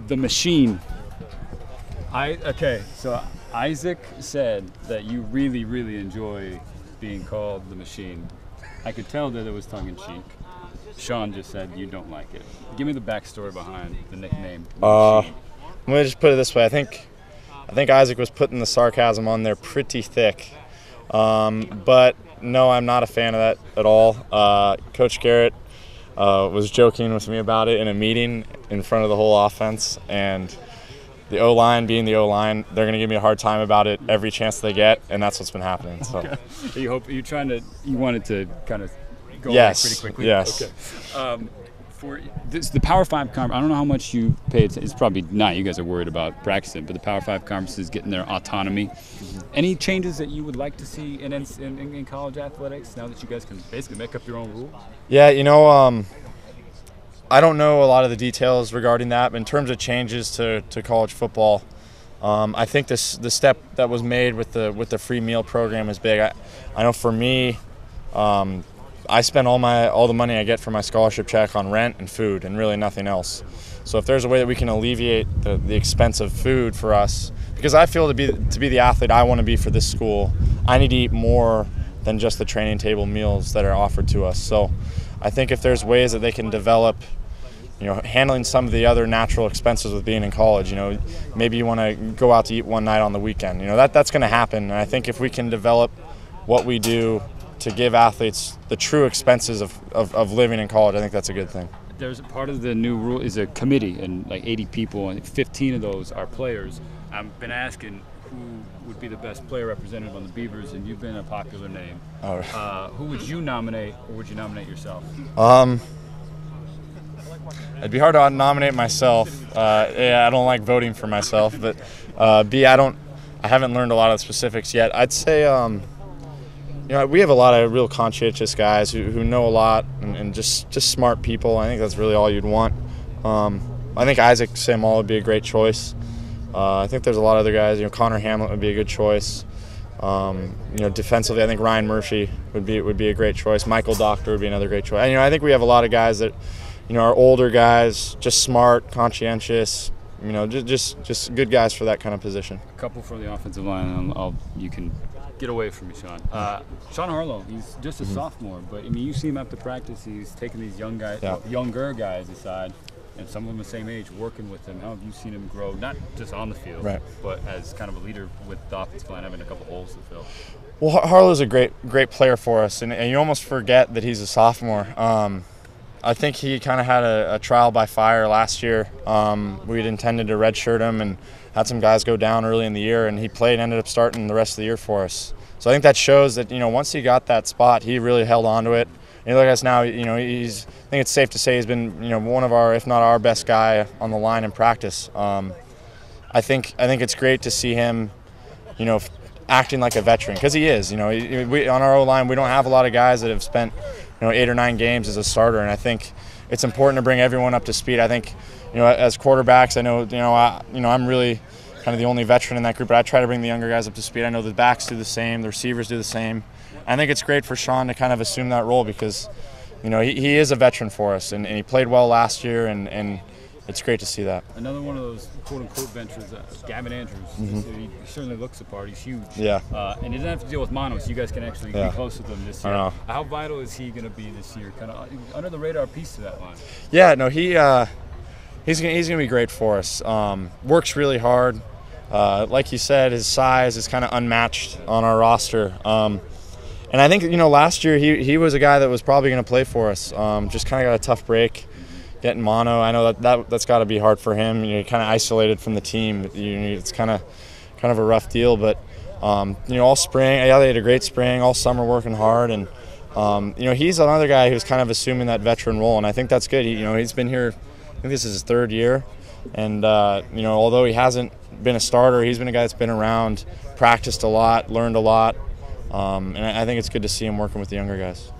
The Machine. Okay, so Isaac said that you really, really enjoy being called the Machine. I could tell that it was tongue-in-cheek. Sean just said you don't like it. Give me the backstory behind the nickname. The Machine. Let me just put it this way. I think Isaac was putting the sarcasm on there pretty thick. But no, I'm not a fan of that at all. Coach Garrett was joking with me about it in a meeting in front of the whole offense, and the O-line being the O-line, they're going to give me a hard time about it every chance they get, and that's what's been happening. So, okay. You wanted to kind of go pretty quickly? Yes. Okay. For the Power 5 conference, I don't know how much you paid. It's probably not. You guys are worried about practicing, but the Power 5 conference is getting their autonomy. Mm-hmm. Any changes that you would like to see in college athletics now that you guys can basically make up your own rules? Yeah, I don't know a lot of the details regarding that, but in terms of changes to college football, I think the step that was made with the free meal program is big. I know for me, I spend all the money I get from my scholarship check on rent and food and really nothing else. So if there's a way that we can alleviate the expense of food for us, because I feel to be the athlete I want to be for this school, I need to eat more than just the training table meals that are offered to us. So I think if there's ways that they can develop, handling some of the other natural expenses with being in college, maybe you want to go out to eat one night on the weekend, that's going to happen. And I think if we can develop what we do to give athletes the true expenses of living in college, I think that's a good thing. There's a part of the new rule is a committee, and like 80 people, and 15 of those are players. I've been asking who would be the best player representative on the Beavers, and you've been a popular name. Oh. Who would you nominate, or would you nominate yourself? It'd be hard to nominate myself. I don't like voting for myself, but I haven't learned a lot of the specifics yet. I'd say we have a lot of real conscientious guys who know a lot and just smart people. I think that's really all you'd want. I think Isaac Samuel would be a great choice. I think there's a lot of other guys. Connor Hamlet would be a good choice. Defensively, I think Ryan Murphy would be a great choice. Michael Doctor would be another great choice. I think we have a lot of guys that are older guys, just smart, conscientious. Just good guys for that kind of position. A couple for the offensive line, and you can get away from me, Sean. Sean Harlow, he's just a sophomore, but you see him after practice. He's taking these younger guys aside, and some of them the same age, working with him. How have you seen him grow, not just on the field, right, but as kind of a leader with the offensive line, having a couple holes to fill? Well, Harlow's a great player for us, and you almost forget that he's a sophomore. I think he kind of had a trial by fire last year. We'd intended to redshirt him and had some guys go down early in the year, and he played and ended up starting the rest of the year for us. So I think that shows that, once he got that spot, he really held on to it. And look at us now, I think it's safe to say he's been, one of our, if not our best guy on the line in practice. I think it's great to see him, acting like a veteran, because he is. On our O-line, we don't have a lot of guys that have spent 8 or 9 games as a starter, and I think it's important to bring everyone up to speed. I think, as quarterbacks, I know, I'm really kind of the only veteran in that group, but I try to bring the younger guys up to speed. I know the backs do the same, the receivers do the same. I think it's great for Sean to kind of assume that role because, he is a veteran for us, and he played well last year, and it's great to see that. Another one of those quote-unquote ventures, Gavin Andrews. Mm-hmm. He certainly looks the part. He's huge. Yeah. And he doesn't have to deal with mono, so you guys can actually be close with him this year. I know. How vital is he going to be this year? Kind of under the radar piece to that line. Yeah. No. He's gonna be great for us. Works really hard. Like you said, his size is kind of unmatched on our roster. And I think last year he was a guy that was probably going to play for us. Just kind of got a tough break. Getting mono, I know that's got to be hard for him. You're kind of isolated from the team. It's kind of a rough deal. But all spring, they had a great spring. All summer working hard, and he's another guy who's kind of assuming that veteran role, and I think that's good. He's been here. I think this is his 3rd year, and although he hasn't been a starter, he's been a guy that's been around, practiced a lot, learned a lot, and I think it's good to see him working with the younger guys.